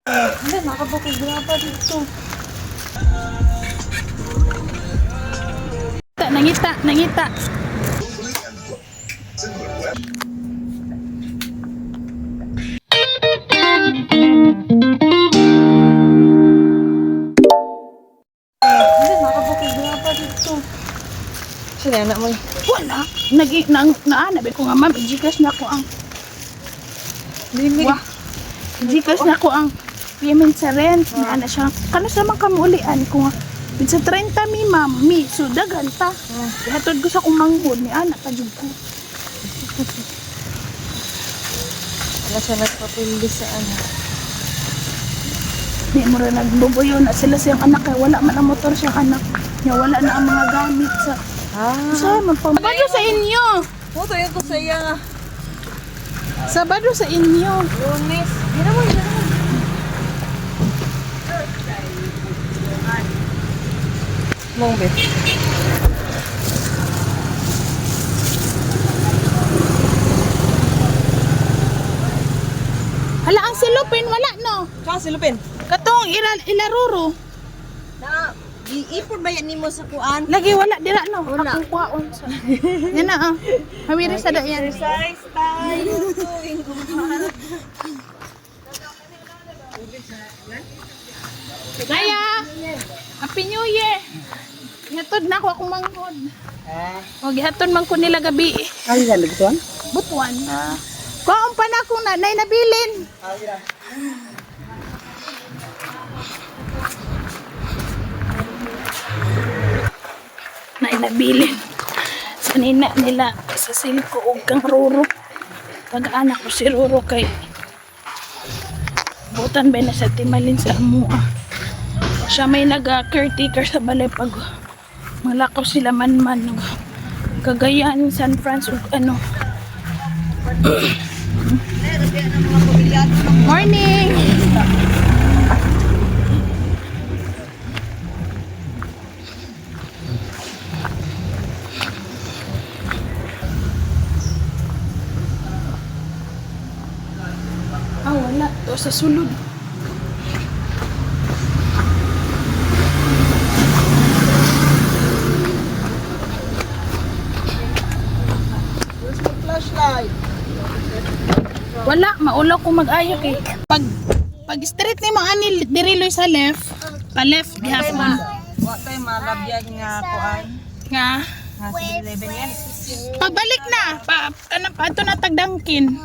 Hindi, nakabukog graba dito. Nangita. Hindi, nakabukog graba dito. Sino anak mo? Wala. Naanabi ko nga, ma'am, i-gcash na ko ang Dili. Wah. Gcash na ko ang payment sa rent. Naana siya. Kano sa mga kamulian ko nga. Sa 30 mi, ma'am. Mi, so dagan ta. Ihatod ko sa kong manghod ni anak pa jud ko. Wala siya nagpapildi sa ano. Di mo rin nagbubuyo na sila siyang anak. Kaya wala man ang motor siyang anak. Niya wala na ang mga gamit sa... Sabado sa inyo. Moto yung ko sa iya nga. Sabado sa inyo. Lunes. Gina mo. Mong bet. Hala, ang silupin, wala no. Saan si Lupin? Katong ilaruro. Na, iipon ba yan nimo sa kuan? Lagi wala dira no. Wala. Akong kuwaon sa. Yan na ah. Hawiri sa da yan. Exercise time. Kaya, Happy New Year. Ihatod na ako akong manghod. O, gihatod man ko nila gabi. Ano sa lutuan? Butuan. Kuwaon pa na akong nanay nabilin. Nanay nabilin. Sa nina nila sa silko o kang Ruro. Pag-anak ko si Ruro kay butan ba na sa timalin sa amua. Siya may nag-caretaker sa balay pag malakaw sila man-man. Cagayan, San Francisco, ano. Morning! Wala. Ito sa sulod. Flashlight. Wala. Maulaw ko mag-ayo kay. Pag straight ni mga ani diriloy sa left. Pa left gihapon. Wa tay malabyan nga kuan. Nga. Nga 11 yan. Pagbalik na. Pa ato na tagdangkin.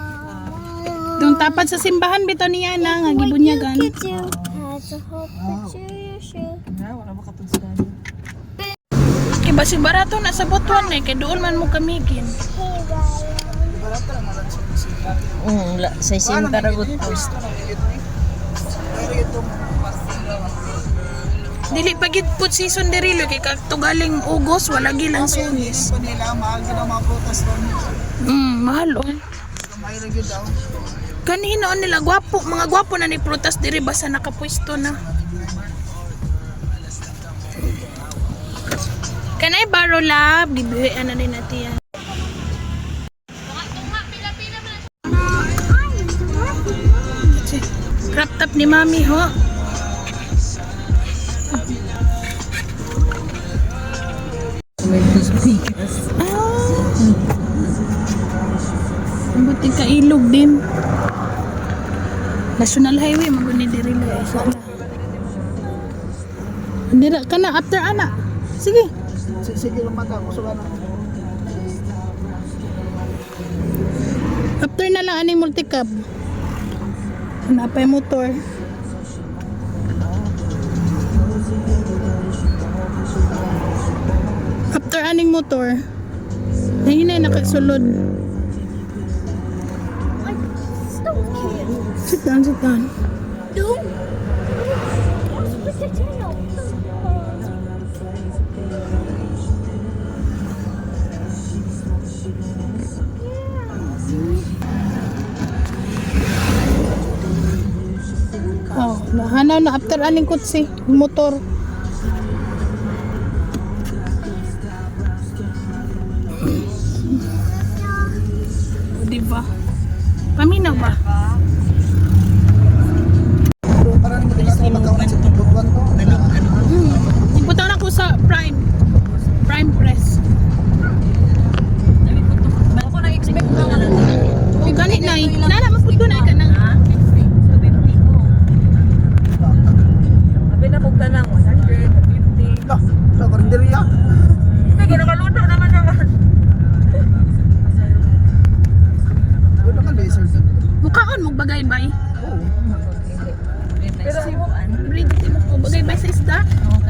Doon tapad sa simbahan bitaw niya na nga gibunyagan. Na wala ba katulsan? Kay basi barato na sa Butuan kay doon man mo kamigin. Sa isin karagot. Dili pagid pud season dirilo kay katugaling Ugos wala gilang sunis. Mahal oh. Kanino nila gwapo, mga gwapo na ni prutas diri basta nakapwesto na. Kanay baro lab, gibihian na din natin yan. Crop top ni mami ho. Buti ka ilog din. National Highway maguni diri la isa na. Dira ka na after ana. Sige. Sige lumaga ko sa After na lang aning multicab. Napay motor. After aning motor. Ayun na nakasulod. Sit down, sit down. Oh, nahanaw na after aning kutsi, motor. O, diba? Paminaw ba?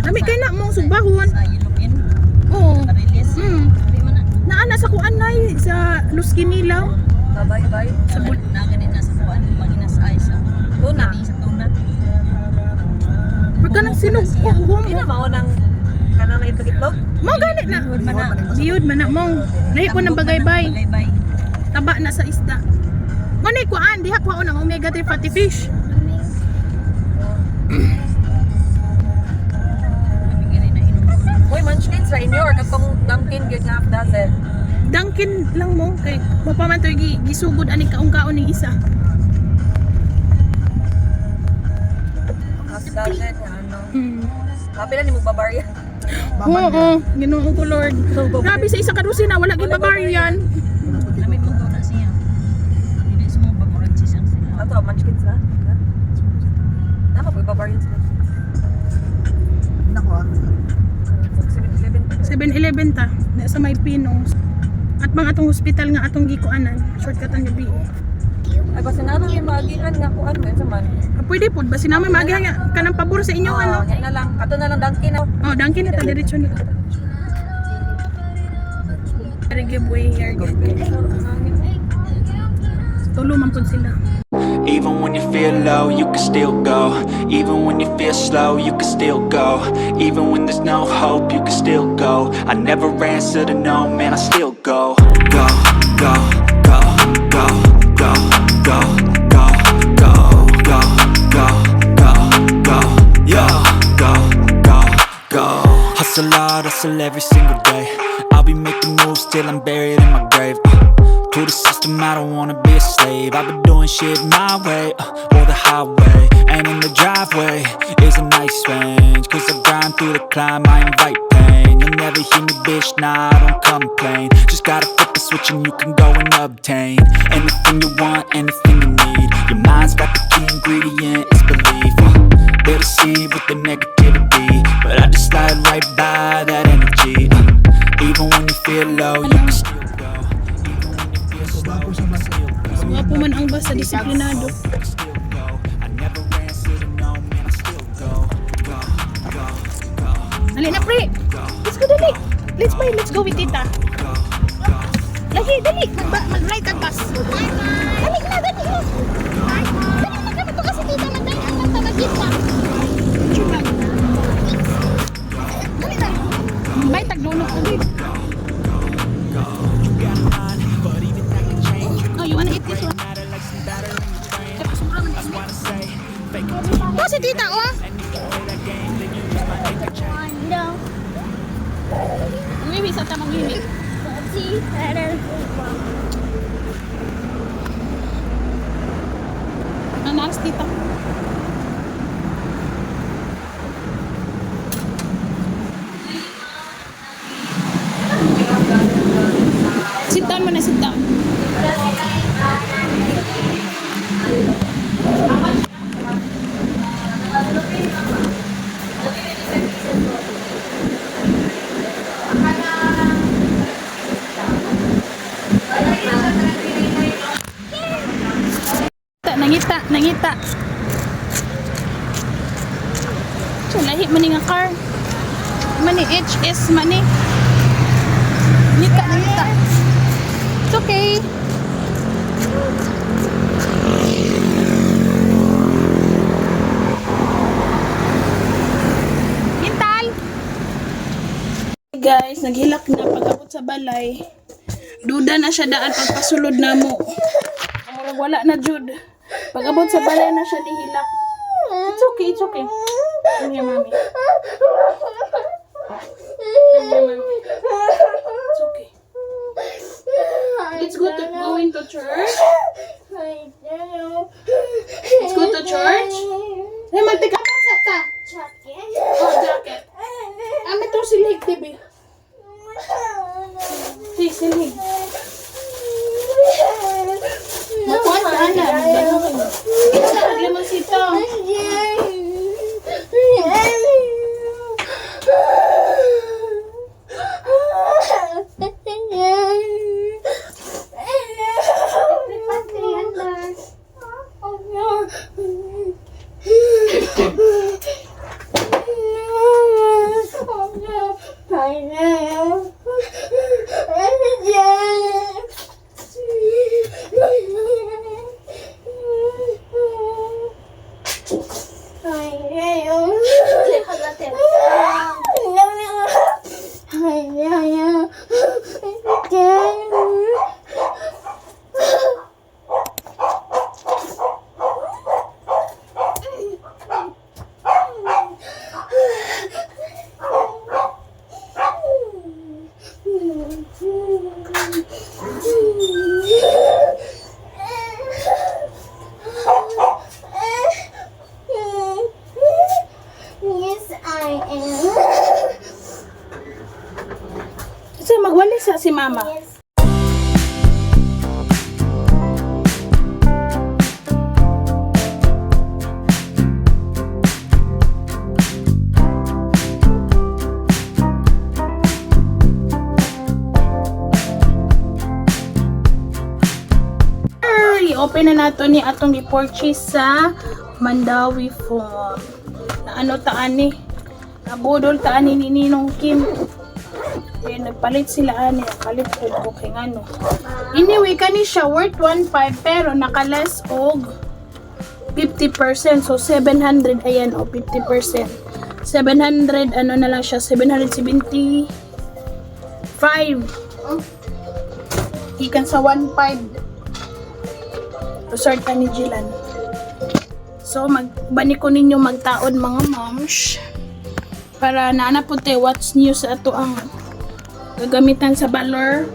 Kami kay na mong sugbahon. Sa Yelupin, Oo. release. Sabi mo na. Naana sa kuanay sa Los Quinilaw. Bye-bye. Sa na ganit na sa kuan, maginas ay sa tuna. Sa tuna. Pagka nang sinog, oh, Ina mao nang kanang itlog-itlog. mo ganit na. Bihod man na. Biyod man na mong. Lahi po ng bagay-bay. Bagay-bay. Taba na sa isda. Ngunit kuan, diha kuha ng omega-3 fatty fish. Nabigyan na inom. Uy, munchkins ra inyo or katong Dunkin gyud nga half dozen. Dunkin lang mo kay mapaman to gisugod ani kaong-kaon ning isa. Half dozen nga ano. Hmm. Kapila ni mo babarya. Oo, Ginoo ko Lord. Grabe sa isa ka dosina wala gyud barbarian. Lamig mo na siya. Hindi mo babaran siya sila. Ato, munchkins na. Naka po babarya sila. Nako ah. 7-Eleven ta na sa may Pinong. At mga atong hospital nga atong gikuanan, shortcut ang gabi. Ay basta na lang yung magihan nga kuan mo sa man. Pwede po ba sinamay magihan nga kanang pabor sa inyo ano? Yan na lang. Ato na lang Dunkin na. Oh, Dunkin na ta diretso ni. Very giveaway here. Tulo man pud sila. Even when you feel low, you can still go. Even when you feel slow, you can still go. Even when there's no hope, you can still go. I never answer to no, man, I still go. Go, go, go, go, go, go, go, go, go, go, go, go, yo, go, go, go. Hustle hard, hustle every single day. I'll be making moves till I'm buried in my grave. To the system, I don't wanna be a slave. I've been doing shit my way, or the highway. And in the driveway is a nice range. Cause I grind through the climb, I invite pain. You'll never hear me, bitch, nah, I don't complain. Just gotta flip the switch and you can go and obtain anything you want, anything you need. Your mind's got the key ingredient, it's belief. They'll deceive with the negativity, but I just slide right by that energy. Even when you feel low, you can still go. Even when you feel slow, you can still go. Mga po man ang basta disiplinado. Still go. I never answer to no, man, I still go. Go, go, go, Dali na pre. Let's go dali. Let's go with tita. Lagi dali. Mag-right ang bus. Dali na. Dali na kami to kasi tita magdali ang magtamagit pa. Dali na. May taglunok ko din. Oh, you wanna eat this one? Oh, si tita, oh! Mimi, sa tamang mimi. Nanas, tita. Sit down muna, sit down. Nangita. So, lahi man nga car. Mani HS, mani. Nangita. It's okay. Mintal! Hey guys, naghilak na pag-abot sa balay. Duda na siya daan pagpasulod na mo. Wala na Jude. Pag-abot sa balay na siya nihilak. It's okay. Come here, mommy. It's okay. Let's go into church. Let's go to church. Hey, magtikapat sa ta. Oh, jacket. Ame to silig, baby. Hey, silig. Makuha ka na. Lagyan mo sito. Yes, I am. Kasi magwalis sa si mama. Yes. I-open na nato ni atong gi-purchase sa Mandawi Farm. Na ano taan ni? Nabudol taan ni Ninong Kim. Kaya nagpalit sila ani, nagpalit ko kay ano. Anyway, kani siya worth 1.5 pero naka-less og 50%. So 700 ayan o 50%. 700 ano na lang siya, 775. Ikan sa 1.5. Resort ka ni Jilan. So, bani ko ninyo magtaon mga moms para naanapunte what's new sa ato ang gagamitan sa balor.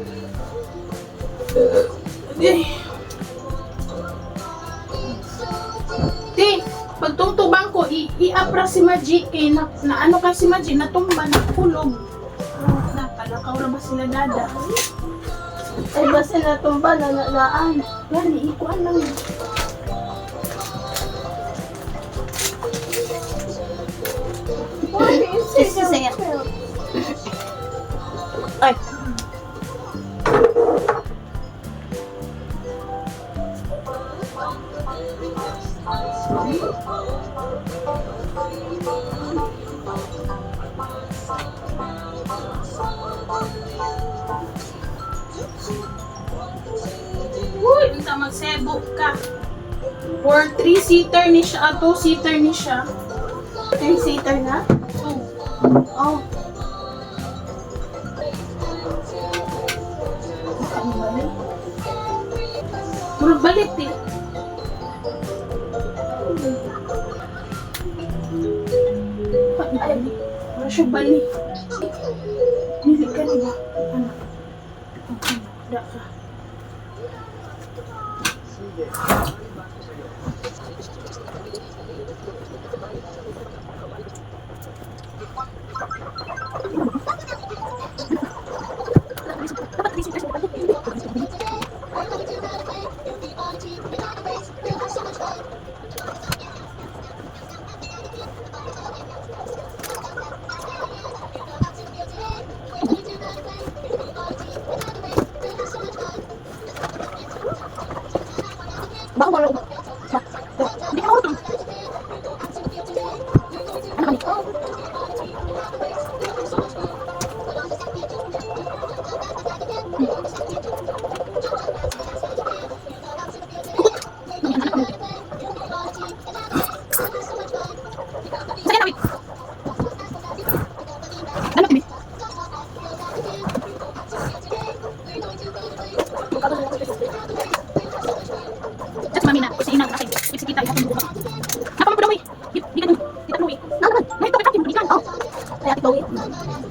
Okay. Pagtungtubang ko, i-apra si Maji kay na ano ka si Maji, natumba, nakulog. Nakalakaw na ba sila dada? Ay ba sila tumba, nalalaan? Gani, ikuan lang. Sisisingit. Ay. Uy, unta magsebo ka. For 3-seater ni siya, 2-seater ni siya. 3-seater na? Oh. Murag balik eh. Wala siya balik. Nili ka niya. Ano? Okay, da ka. Baka wala ko. Hindi ka marunong. Just mami na, kasi ina kasi kasi kita yung buka. Napamod daw eh. Di ka dun. Kita mo eh. Naman. May to kita di kan. Oh. Kaya tito eh.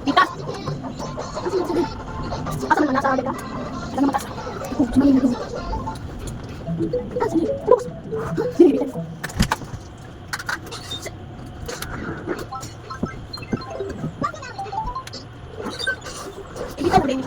Kita. Asa man nasa ka? Asa man nasa? Mami na. Asa ni? Bus. Sini kita. Kita boleh ni.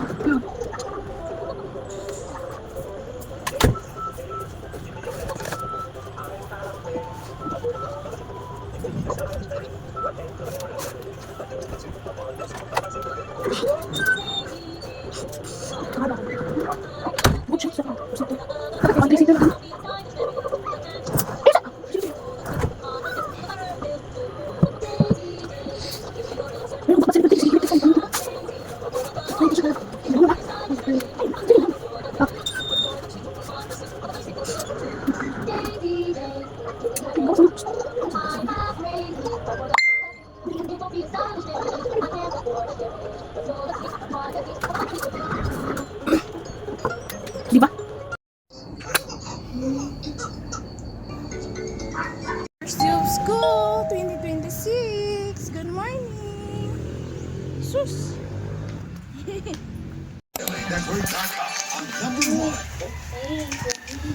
Di ba? First day of school, 2026. Good morning. Sus. Network.com ang #1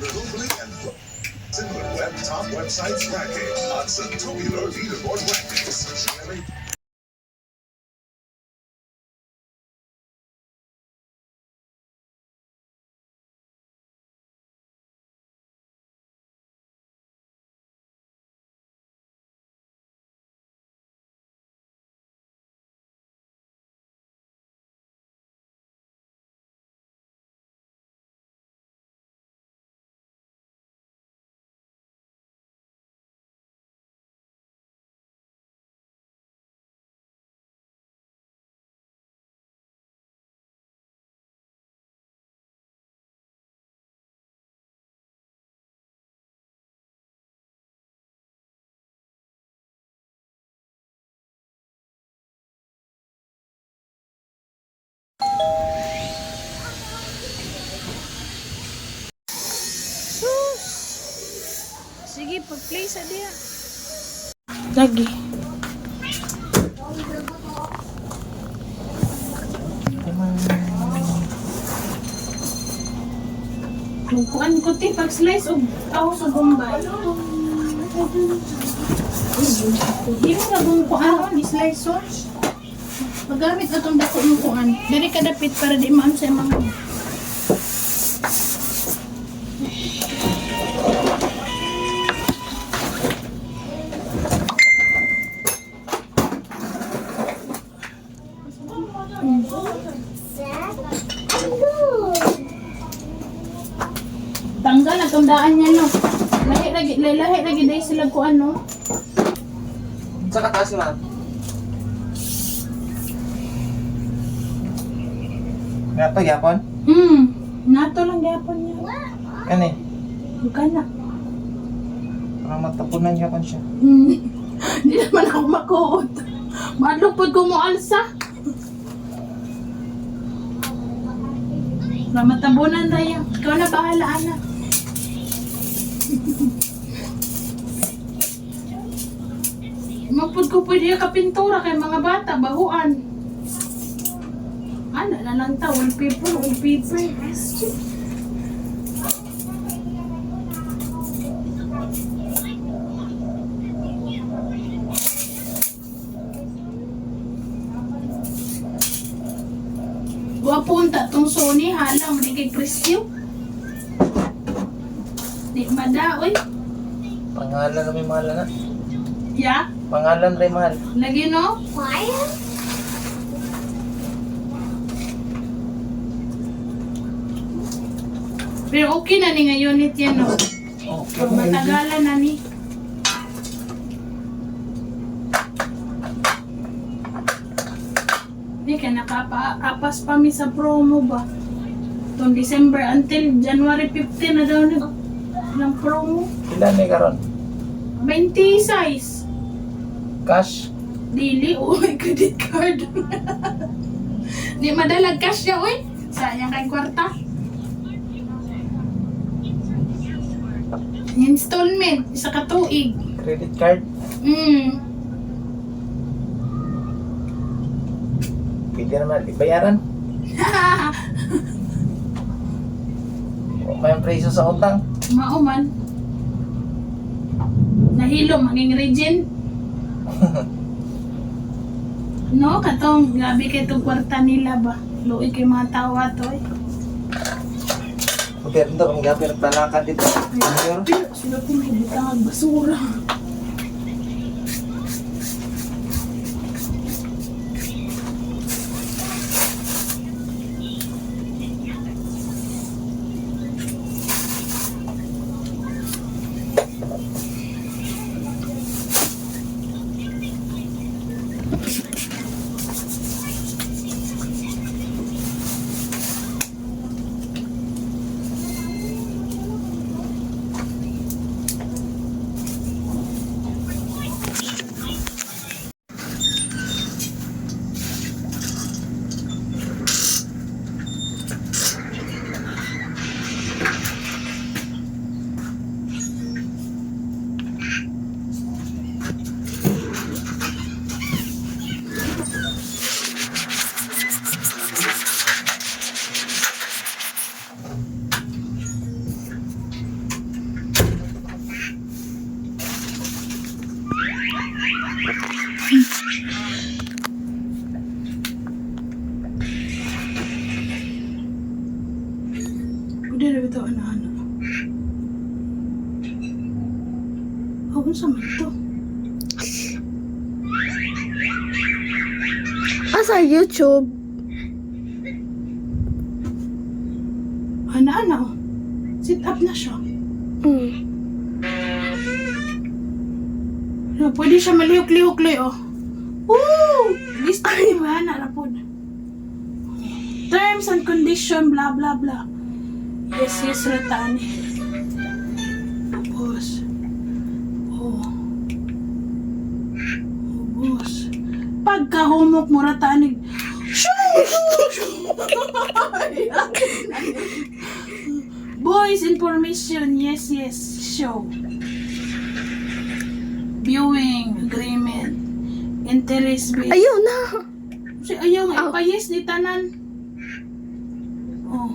globally and similar web top websites ranking at sa Tubular Leaderboard Rankings. Sus. Sige, pag-play sa diya. Lagi. Kuan ko ti pag slice og tao sa bombay. Di mo na kung kuan ni slice sauce. Magamit atong dako ng kuan. Dili ka dapit para di maam sa mga. Tanggal na tundaan niya no. Lahi lagi dahil sila ko ano. Sa kataas na. Nga to, yapon? Nato lang yapon niya. Kani? Bukan na. Parang matapunan yapon siya. Hindi naman ako makuot. Madlok po ko mo alsa. Ramatabunan raya. Ikaw na bahala, anak. Mapod ko pwede ka pintura kay mga bata, bahuan. Ano na lang ta, wallpaper. Wapunta tong Sony, halang di kay Christio. Di madaoy. Pangalan na may mahal na. Ya, Pangalan rin mahal. lagi no? Pero okay na ni ngayon nit yan no. Okay. Pag matagalan na ni. Hindi ka nakapaapas pa mi sa promo ba? Itong December until January 15 na daw ng promo. Ilan ni karon? 20 size. Cash? Dili, may credit card. Di madalag cash niya, uy. Sayang kay kwarta. Installment, isa ka tuig. Credit card? Pwede naman ibayaran. O may preso sa utang. Mauman. Nahilo, maging regin. No, katong gabi kay itong kwarta nila ba? Luoy kay mga tawa to eh. Pero ito, kung gabi nagtalakan dito. Pero, Pero sila kung hibutang ang basura. Pwede na ito, anak-anak. Oh, sa man ito? Asa YouTube? Anak-anak. Sit up na siya. No, pwede siya malihok-lihok-li, oh. Woo! Lista ni ba, narapod. Terms and condition, blah, blah, blah. Yes, yes, ratani. Tapos, oh, boss. Pagka-humok mo, ratanig. Boys information, yes, yes, show. Viewing, agreement, interest based. Ayaw na. Si ayaw nga, ipayes ni tanan. Oh,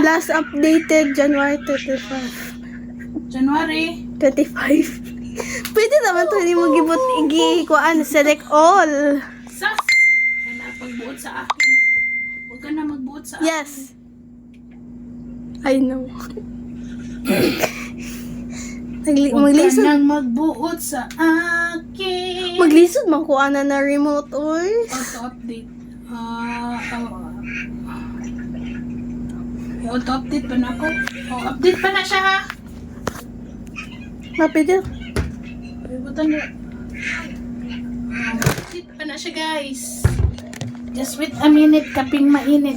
Last updated January 25. January. 25. Pwede naman to, hindi mo gibot kuan select all. Sas! Wala pagbuot sa akin. Huwag ka na magbuot sa akin. Yes. I know. Huwag ka Maglisod. nang magbuot sa akin. Maglisod man kuan na remote oy. Auto-update. Auto-update pa na ako. Oh, update pa na siya ha. Mapigil. Palibutan na. Update pa na siya guys. Just wait a minute, kaping mainit.